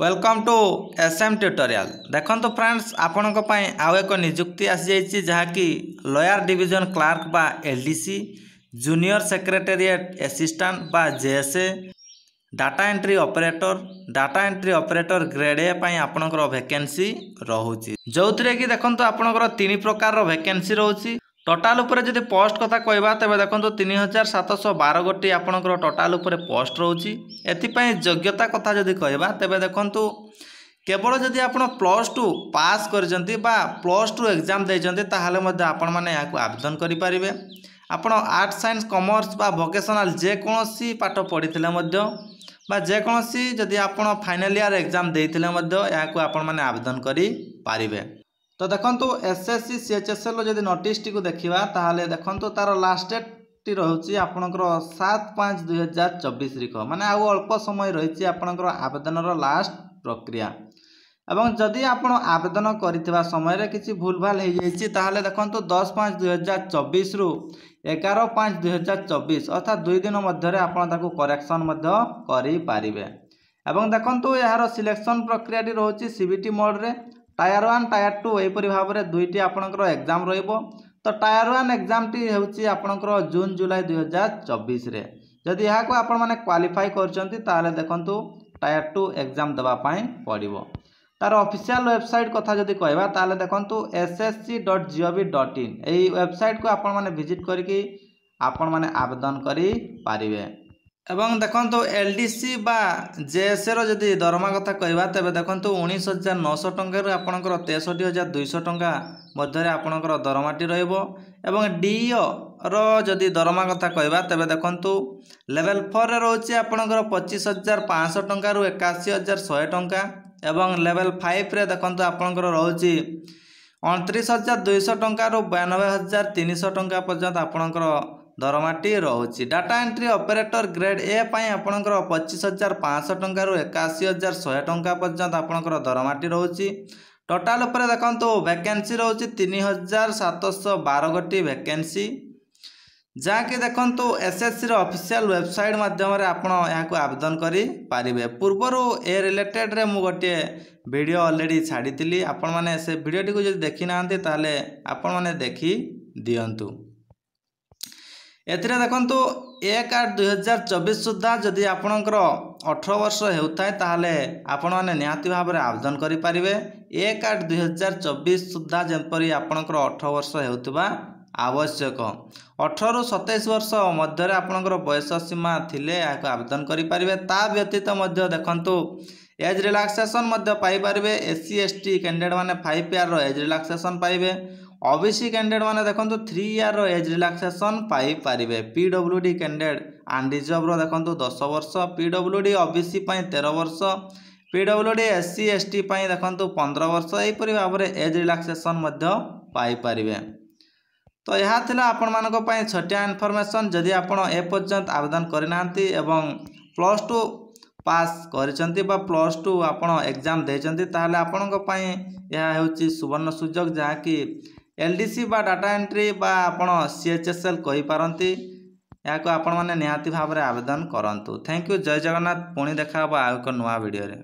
Welcome to SM tutorial. देखो friends आपण आउ एक निजुक्ति आसी जहाँकि लॉयर डिवीजन क्लार्क बा एलडीसी, जूनियर सेक्रेटेरिएट असिस्टेंट बा JSA, data entry operator grade A पई आपणकर वैकेंसी रहउची, जो थरे कि देखो आपणकर तीन प्रकार वैकेंसी रहउची। टोटाल उपरे जदि पोस्ट कथा कहबा तबे देखो 3712 गोटी आपणकर टोटाल उपरे पोस्ट रहउची। एथिपई योग्यता कथा जदि कहबा तबे देखो केवल जदि आपण +2 पास करजंती बा +2 एग्जाम देजंती ताहाले मध्ये आपण माने याकु आवेदन करि परिबे। आपण आर्ट साइंस कॉमर्स बा वोकेशनल जे कोनोसी पाठ पढिथिले मध्ये बा जे कोनोसी जदि आपण फाइनल ईयर एग्जाम देइथिले मध्ये याकु आपण माने आवेदन करि परिबे। तो देखो एसएससी सीएचएसएल जदि नोटिस टी को देखिबा ताहाले देखो तार लास्ट डेट टी रहउची आपणकर 7/5/2024 रिख माने आउ अल्प समय रहिची आपणकर आवेदनर लास्ट प्रक्रिया। एवं जदि आपण आवेदन करितबा समय रे किछि भूलभाल हे जाइछि ताहाले देखो 10/5/2024 रु 11/5/2024 अर्थात 2 दिन मध्य रे आपण ताकू करेक्शन मध्य करि पारिबे। एवं देखो यार सिलेक्शन प्रक्रिया टी रहउची सीबीटी मोड रे टायर 1 टायर 2 एपरि भाव रे दुईटी आपणकर एग्जाम रहिबो। तो टायर 1 एग्जाम टी हेउची आपणकर जून जुलाई 2024 रे। जदि यहाँ को आपण माने क्वालिफाई करचंती ताले देखंतु टायर 2 एग्जाम दबा पाई पड़िबो। तार ऑफिशियल वेबसाइट कथा जदि कहबा ताले देखंतु ssc.gov.in एई वेबसाइट को आपण माने विजिट करके आपण माने आवेदन करि पारिबे। एवं देखंतु एलडीसी बा जेएसए रो जदि दरमा कथा कहबा तबे देखंतु 19900 टंका रो आपणकर 63200 टंका मध्य रे आपणकर दरमाटी रहइबो। एवं डीओ रो जदि दरमा कथा कहबा तबे देखंतु लेवल 4 रे रहउची आपणकर 25500 टंका रो 81100 टंका। एवं लेवल 5 रे देखंतु आपणकर रहउची 29200 टंका रो 92300 टंका पर्यंत आपणकर दरमाटी रहउची। Data entry operator grade A पई आपणकर 25500 टंका रो 81100 टंका पर्यंत आपणकर दरमाटी रहउची। टोटाल ऊपर देखंतु वैकेंसी रहउची 3712 गोटी वैकेंसी, जाकि देखंतु एसएससी रो ऑफिशियल वेबसाइट माध्यम रे आपण याकु आवेदन करि पारिबे। पूर्वरु ए रिलेटेड रे मु गोटे वीडियो ऑलरेडी छाडितिली, आपण माने से वीडियो टी को जदि देखि नांती ताले आपण माने देखि दियंतु। एथिरे देखंतु 1/8/2024 सुद्धा जदि आपणकर 18 वर्ष हेउथाय ताहाले आपण माने निहाती भाबरे आवेदन करि पारिबे। 1/8/2024 सुद्धा जेपरि आपणकर 18 वर्ष हेउतबा आवश्यक। 18 रु 27 वर्ष मध्य रे आपणकर बयस सीमा थिले याको आवेदन करि पारिबे। ता व्यतीत मध्य देखंतु एज रिलैक्सेशन मध्य पाई पारिबे। एससी एसटी कैंडिडेट माने 5 ईयर रो एज रिलैक्सेशन पाइबे। ओबीसी कैंडिडेट माने देखंतु 3 ईयर रो एज रिलैक्सेशन पाई पारिबे। पीडब्ल्यूडी कैंडिडेट अनडिजर्व रो देखंतु 10 वर्ष, पीडब्ल्यूडी ओबीसी पई 13 वर्ष, पीडब्ल्यूडी एससी एसटी पई देखंतु 15 वर्ष एई परि भाबरे एज रिलैक्सेशन मध्य पाई पारिबे। तो यह थिला आपण मानको पई छोटिया इन्फॉर्मेशन। जदि आपण ए पर्यंत आवेदन करिनांती एवं +2 पास करिसंती बा +2 आपण एग्जाम देचंती ताहाले आपणको पई यह हेउची सुवर्ण सुजोग, जहा कि एलडीसी बा डाटा एंट्री बा आपण सीएचएसएल कहि पारंती। याको आपण माने निहाती भाबरे आवेदन करंतु। Thank you. जय जगन्नाथ। पुणी देखा बा आ एक नवा वीडियो रे।